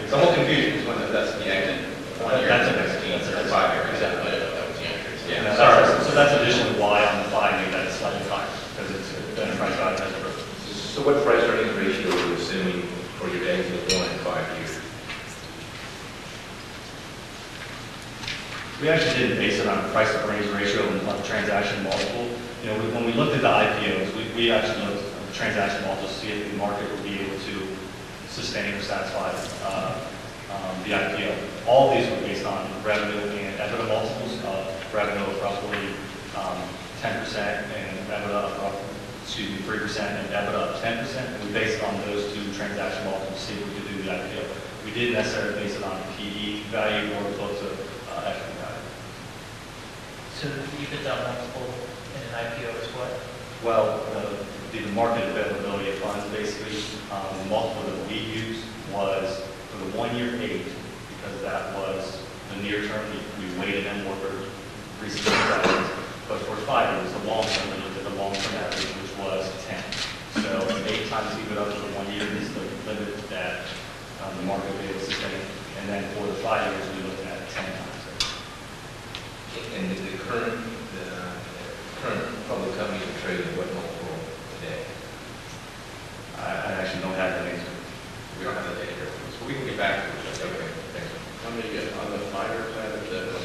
The whole confusion is when that's the exit. 1 year, That's and it. 16, That's it. 5 years. Exactly. That was the answer. Yeah. No, Sorry. so that's additionally why on the 5 year that's slightly higher, because it's the enterprise value has growth. So what price earnings ratio are you assuming for your exit 1 and 5 years? We actually didn't base it on a price to earnings ratio and on transaction multiple. You know, when we looked at the IPOs, we actually looked at the transaction multiple to see if the market would be able to sustain or satisfy the IPO. All of these were based on revenue and EBITDA multiples. Revenue of roughly 10% and EBITDA of roughly, 3% and EBITDA of 10%. And we based it on those two transaction multiples to see if we could do the IPO. We didn't necessarily base it on PE value or close to equity value. So the EBITDA multiple in an IPO is what? Well, the market availability of funds, basically, the multiple that we used was for the 1 year 8, because that was the near term, we weighted in more for recent transactions. But for 5 years, the long term, we looked at the long term average, which was 10. So 8 times EBITDA for the 1 year is the limit that the market will be able to sustain. And then for the 5 years, we looked at 10 times. And the current public companies are trading what multiple today? I actually don't have the answer. We don't have that data here, so we can get back to it. Okay, thanks. How many get on the 5 year side of the,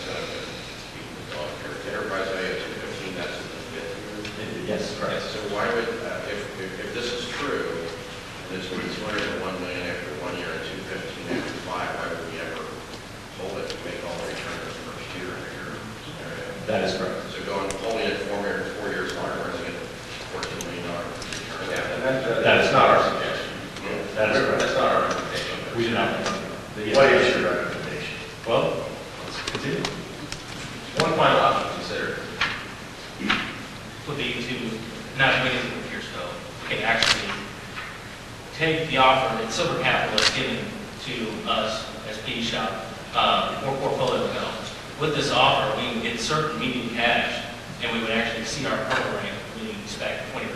enterprise value of 215, that's in the 5th year? Yes, correct. So why would, if this is true, this would be 201 million after 1 year and 215 after 5, why would we ever hold it to make all the returns the first year in your scenario? That is correct. So holding it 4 years longer, we're going to get $14 million return. Yeah, and That's not our suggestion. That is correct. That's not our recommendation. We do not. What is your recommendation? Well, let's continue. One final option to consider. Would be to not wait until the peers go. Okay, actually take the offer that Silver Capital has given to us as PE shop or portfolio accounts. With this offer, we can get certain median cash, and we would actually exceed our hurdle rate. We expect 20%.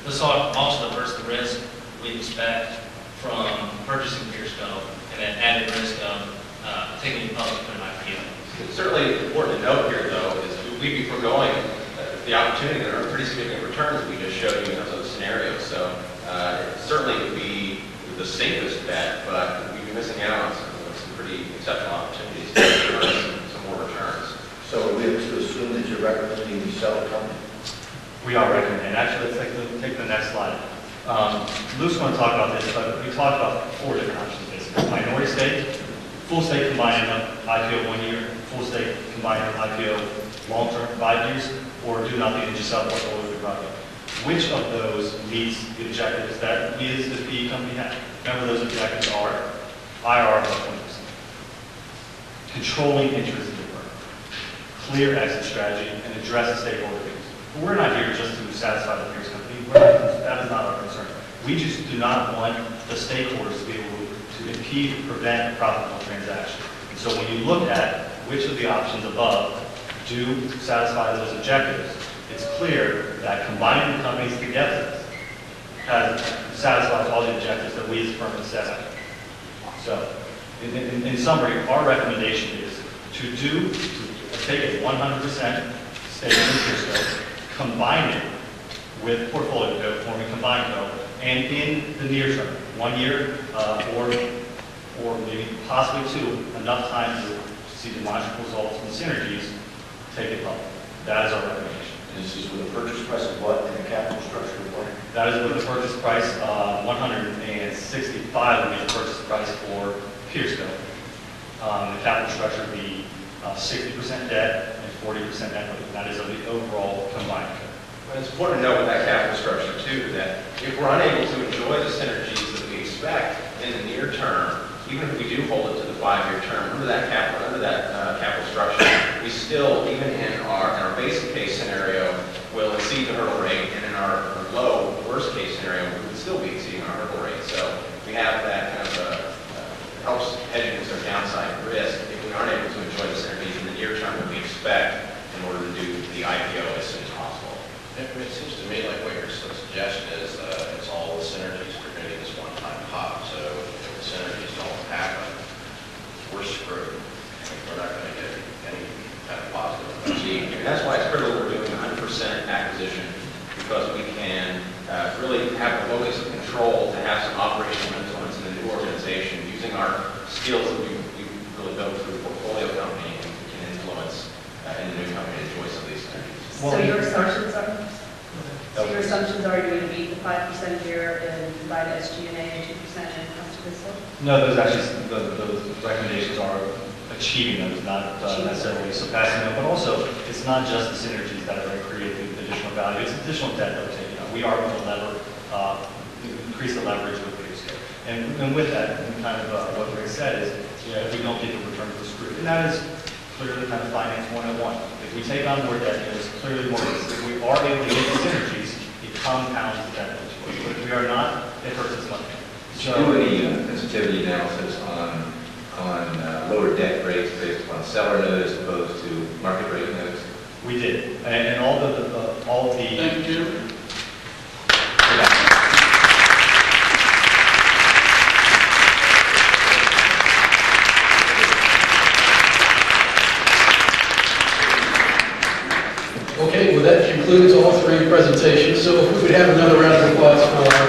This also averts the risk we expect from purchasing Peersco and that added risk of taking it public in an IPO. It's certainly important to note here, though, is we'd be foregoing the opportunity to earn pretty significant returns we just showed you in terms of the scenarios. So it certainly would be the safest bet, but we'd be missing out on some pretty exceptional opportunities to earn some more returns. So are we to assume that you're recommending we sell the company? We are recommending. Actually, let's take the next slide. Luke's going to talk about this, but we talked about 4 different options, basically. Minority stake, full stake combined IPO 1 year, full stake combined IPO long term 5 years, or do nothing and just sell the portfolio of the project. Which of those meets the objectives that we as the PE company have? Remember, those objectives are IRR plus 20%, controlling interest in the firm, clear exit strategy, and address the stakeholder base. We're not here just to satisfy the peers company. That is not our concern. We just do not want the stakeholders to be able to impede or prevent a profitable transaction. And so when you look at which of the options above do satisfy those objectives, it's clear that combining the companies together satisfies all the objectives that we as a firm have set out. So in summary, our recommendation is to take a 100% stake in Peersco, combine it with portfolio co, forming combined co, and in the near term, 1 year or maybe possibly 2, enough time to see demonstrable results and synergies, take it public. That is our recommendation. And this is with a purchase price of what and a capital structure of what? That is with the purchase price, 165 would be the purchase price for Peersco. The capital structure would be 60% debt and 40% equity. That is of the overall combined co. And it's important to note with that capital structure, too, that if we're unable to enjoy the synergies that we expect in the near term, even if we do hold it to the 5-year term, under that capital structure, we still, even in our base case scenario, will exceed the hurdle rate, and in our low worst case scenario, we would still be exceeding our hurdle rate. So we have that kind of helps hedge against our downside risk if we aren't able to enjoy the synergies in the near term that we expect in order to do the IPO as soon as possible. It seems to me like what your suggestion is it's all the synergies for getting this one-time pop. So if the synergies don't happen, using our skills that we really built through the portfolio company can influence in the new company to enjoy some of these synergies. So your assumptions are, you're going to meet the 5% here and provide SG&A and 2% and comes to this one? No, those actually, those recommendations are achieving those, not necessarily surpassing them, but also, it's not just the synergies that are going to create the additional value, it's additional debt that we're taking on. We are going to increase the leverage with Bluescope. And with that, and kind of what Rick said is, if we don't get the return for screw, and that is clearly kind of finance 101. If we take on more debt, there's clearly more risk. If we are able to get the synergies, it compounds the debt to us. But if we are not, it hurts us money. Did you do any sensitivity analysis on lower debt rates based upon seller note as opposed to market rate notes? We did, and all of the. Thank you, Jim. Okay, well, that concludes all three presentations. So if we could have another round of applause for our